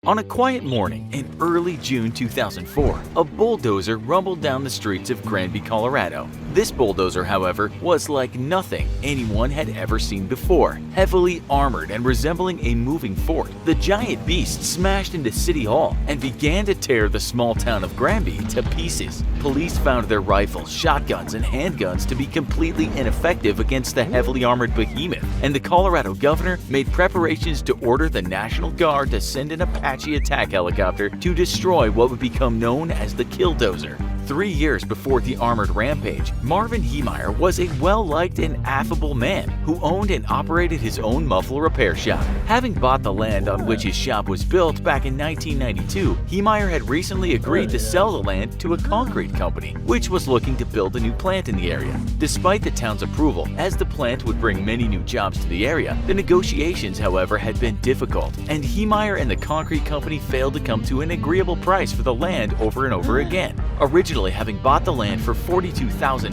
On a quiet morning in early June 2004, a bulldozer rumbled down the streets of Granby, Colorado. This bulldozer, however, was like nothing anyone had ever seen before. Heavily armored and resembling a moving fort, the giant beast smashed into City Hall and began to tear the small town of Granby to pieces. Police found their rifles, shotguns, and handguns to be completely ineffective against the heavily armored behemoth, and the Colorado governor made preparations to order the National Guard to send an Apache attack helicopter to destroy what would become known as the Killdozer. 3 years before the armored rampage, Marvin Heemeyer was a well-liked and affable man who owned and operated his own muffler repair shop. Having bought the land on which his shop was built back in 1992, Heemeyer had recently agreed to sell the land to a concrete company, which was looking to build a new plant in the area. Despite the town's approval, as the plant would bring many new jobs to the area, the negotiations, however, had been difficult, and Heemeyer and the concrete company failed to come to an agreeable price for the land over and over again. Originally having bought the land for $42,000,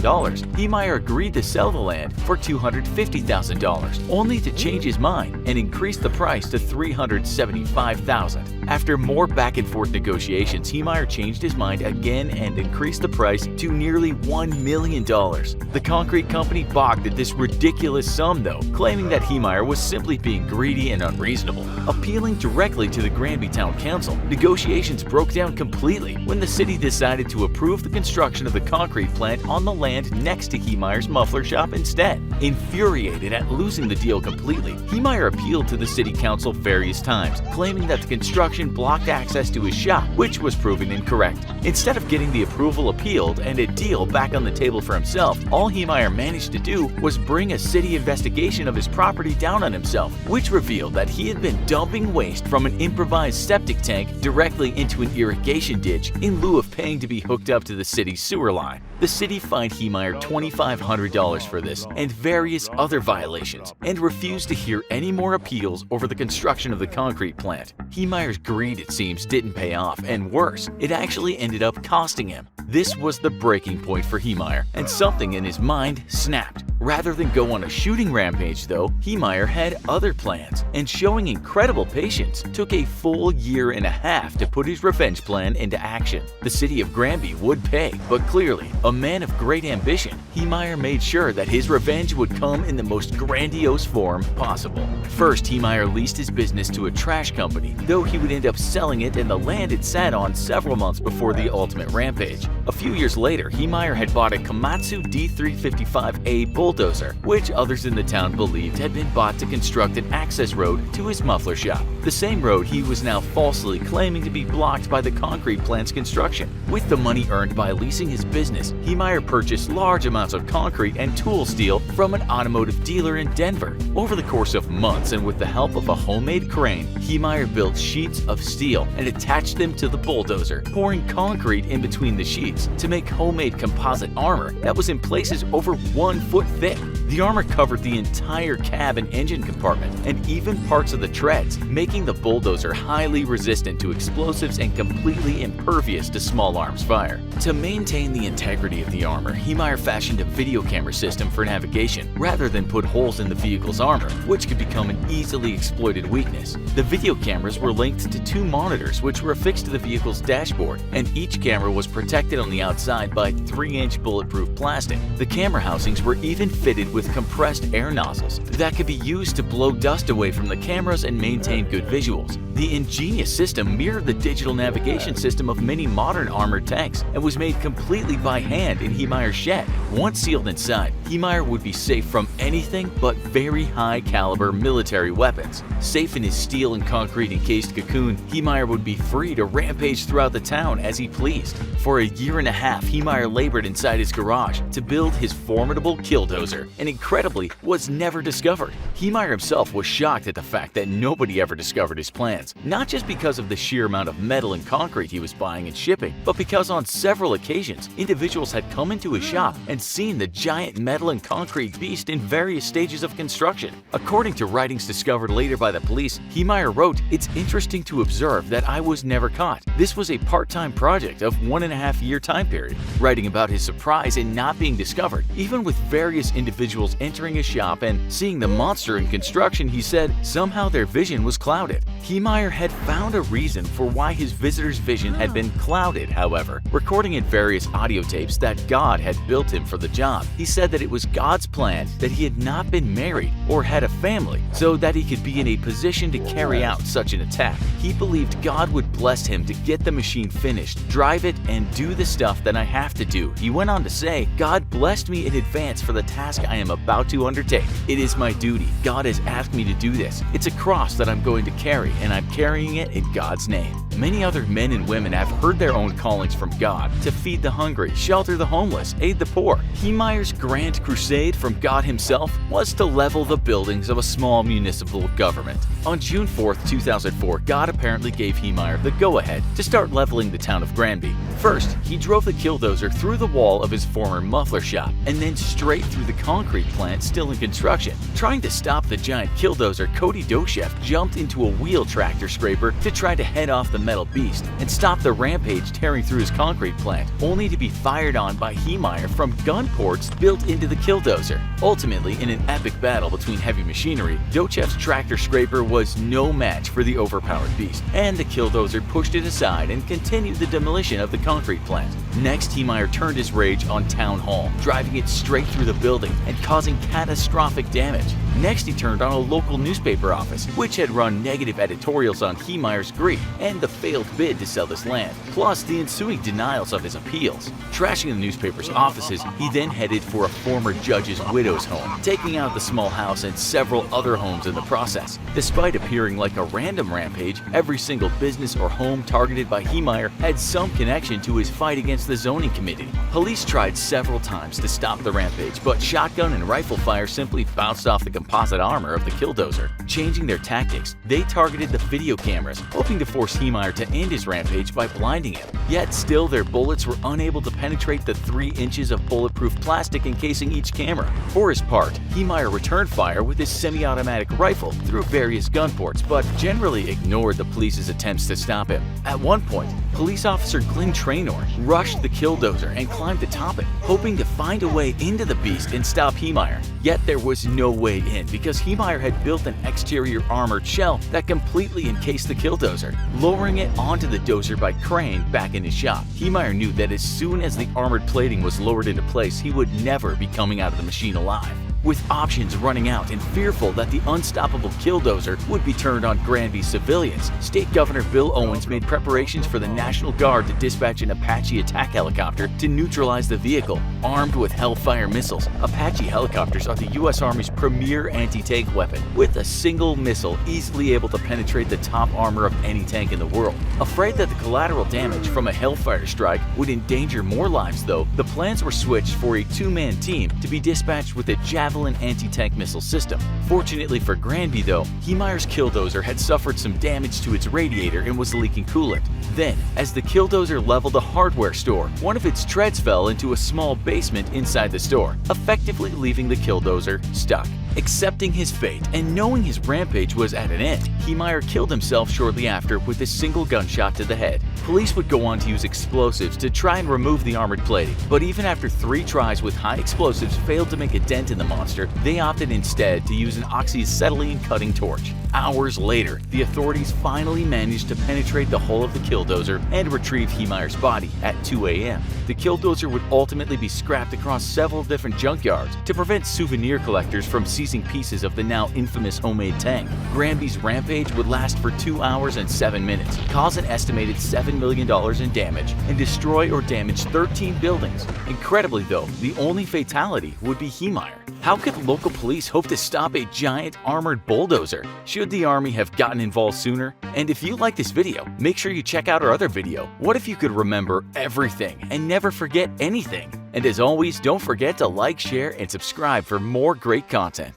Heemeyer agreed to sell the land for $250,000, only to change his mind and increase the price to $375,000. After more back-and-forth negotiations, Heemeyer changed his mind again and increased the price to nearly $1 million. The concrete company balked at this ridiculous sum, though, claiming that Heemeyer was simply being greedy and unreasonable. Appealing directly to the Granby Town Council, negotiations broke down completely when the city decided to approve the construction of the concrete plant on the land next to Heemeyer's muffler shop instead. Infuriated at losing the deal completely, Heemeyer appealed to the city council various times, claiming that the construction blocked access to his shop, which was proven incorrect. Instead of getting the approval appealed and a deal back on the table for himself, all Heemeyer managed to do was bring a city investigation of his property down on himself, which revealed that he had been dumping waste from an improvised septic tank directly into an irrigation ditch in lieu of paying to be hooked up to the city's sewer line. The city fined Heemeyer $2,500 for this and various other violations, and refused to hear any more appeals over the construction of the concrete plant. Heemeyer's greed, it seems, didn't pay off, and worse, it actually ended up costing him. This was the breaking point for Heemeyer, and something in his mind snapped. Rather than go on a shooting rampage, though, Heemeyer had other plans, and showing incredible patience, took a full year and a half to put his revenge plan into action. The city of Granby would pay, but clearly, a man of great ambition, Heemeyer made sure that his revenge would come in the most grandiose form possible. First, Heemeyer leased his business to a trash company, though he would end up selling it and the land it sat on several months before the ultimate rampage. A few years later, Heemeyer had bought a Komatsu D355A bulldozer, which others in the town believed had been bought to construct an access road to his muffler shop. The same road he was now falsely claiming to be blocked by the concrete plant's construction. With the money earned by leasing his business, Heemeyer purchased large amounts of concrete and tool steel from an automotive dealer in Denver. Over the course of months and with the help of a homemade crane, Heemeyer built sheets of steel and attached them to the bulldozer, pouring concrete in between the sheets to make homemade composite armor that was in places over 1 foot thick. The armor covered the entire cab and engine compartment and even parts of the treads, making the bulldozer highly resistant to explosives and completely impervious to small arms fire. To maintain the integrity of the armor, Heemeyer fashioned a video camera system for navigation rather than put holes in the vehicle's armor, which could become an easily exploited weakness. The video cameras were linked to 2 monitors which were affixed to the vehicle's dashboard, and each camera was protected on the outside by 3-inch bulletproof plastic. The camera housings were even fitted with compressed air nozzles that could be used to blow dust away from the cameras and maintain good visuals. The ingenious system mirrored the digital navigation system of many modern armored tanks and was made completely by hand in Heemeyer's shed. Once sealed inside, Heemeyer would be safe from anything but very high-caliber military weapons. Safe in his steel and concrete encased cocoon, Heemeyer would be free to rampage throughout the town as he pleased. For a year and a half, Heemeyer labored inside his garage to build his formidable Killdozer, and incredibly, was never discovered. Heemeyer himself was shocked at the fact that nobody ever discovered his plans, not just because of the sheer amount of metal and concrete he was buying and shipping, but because on several occasions, individuals had come into his shop and seen the giant metal and concrete beast in various stages of construction. According to writings discovered later by the police, Heemeyer wrote, "It's interesting to observe that I was never caught. This was a part-time project of 1.5-year time period," writing about his surprise in not being discovered, even with various individuals entering his shop and seeing the monster in construction, he said somehow their vision was clouded. Heemeyer had found a reason for why his visitor's vision had been clouded, however. Recording in various audio tapes that God had built him for the job, he said that it was God's plan that he had not been married or had a family so that he could be in a position to carry out such an attack. He believed God would bless him to get the machine finished, drive it, and do the stuff that I have to do. He went on to say, God blessed me in advance for the task I am about to undertake. It is my duty. God has asked me to do this. It's a cross that I'm going to carry, and I'm carrying it in God's name. Many other men and women have heard their own callings from God to feed the hungry, shelter the homeless, aid the poor. Heemeyer's grand crusade from God himself was to level the buildings of a small municipal government. On June 4, 2004, God apparently gave Heemeyer the go-ahead to start leveling the town of Granby. First, he drove the killdozer through the wall of his former muffler shop and then straight through the concrete plant still in construction. Trying to stop the giant killdozer, Cody Dochev jumped into a wheel tractor scraper to try to head off the metal beast and stop the rampage tearing through his concrete plant, only to be fired on by Heemeyer from gun ports built into the killdozer. Ultimately, in an epic battle between heavy machinery, Dochev's tractor scraper was no match for the overpowered beast, and the killdozer pushed it aside and continued the demolition of the concrete plant. Next, Heemeyer turned his rage on Town Hall, driving it straight through the building and causing catastrophic damage. Next, he turned on a local newspaper office, which had run negative editorials on Heemeyer's greed and the failed bid to sell this land, plus the ensuing denials of his appeals. Trashing the newspaper's offices, he then headed for a former judge's widow's home, taking out the small house and several other homes in the process. Despite appearing like a random rampage, every single business or home targeted by Heemeyer had some connection to his fight against the zoning committee. Police tried several times to stop the rampage, but shotgun and rifle fire simply bounced off the composite armor of the killdozer. Changing their tactics, they targeted the video cameras, hoping to force Heemeyer to end his rampage by blinding him. Yet still, their bullets were unable to penetrate the 3 inches of bulletproof plastic encasing each camera. For his part, Heemeyer returned fire with his semi-automatic rifle through various gun ports, but generally ignored the police's attempts to stop him. At one point, police officer Glenn Trainor rushed the killdozer and climbed atop it, hoping to find a way into the beast and stop Heemeyer. Yet there was no way in because Heemeyer had built an exterior armored shell that completely encased the killdozer, lowering it onto the dozer by crane back in his shop. Heemeyer knew that as soon as the armored plating was lowered into place, he would never be coming out of the machine alive. With options running out and fearful that the unstoppable killdozer would be turned on Granby civilians, State Governor Bill Owens made preparations for the National Guard to dispatch an Apache attack helicopter to neutralize the vehicle. Armed with Hellfire missiles, Apache helicopters are the U.S. Army's premier anti-tank weapon, with a single missile easily able to penetrate the top armor of any tank in the world. Afraid that the collateral damage from a Hellfire strike would endanger more lives, though, the plans were switched for a 2-man team to be dispatched with a Javelin anti-tank missile system. Fortunately for Granby, though, Heemeyer's killdozer had suffered some damage to its radiator and was leaking coolant. Then, as the killdozer leveled a hardware store, one of its treads fell into a small basement inside the store, effectively leaving the killdozer stuck. Accepting his fate and knowing his rampage was at an end, Heemeyer killed himself shortly after with a single gunshot to the head. Police would go on to use explosives to try and remove the armored plating, but even after 3 tries with high explosives failed to make a dent in the monster, they opted instead to use an oxyacetylene cutting torch. Hours later, the authorities finally managed to penetrate the hull of the killdozer and retrieve Heemeyer's body at 2 a.m. The killdozer would ultimately be scrapped across several different junkyards to prevent souvenir collectors from seizing pieces of the now infamous homemade tank. Granby's rampage would last for 2 hours and 7 minutes, cause an estimated $7 million in damage, and destroy or damage 13 buildings. Incredibly though, the only fatality would be Heemeyer. How could local police hope to stop a giant armored bulldozer? Should the army have gotten involved sooner? And if you like this video, make sure you check out our other video, What If You Could Remember Everything and Never Forget Anything? And as always, don't forget to like, share, and subscribe for more great content.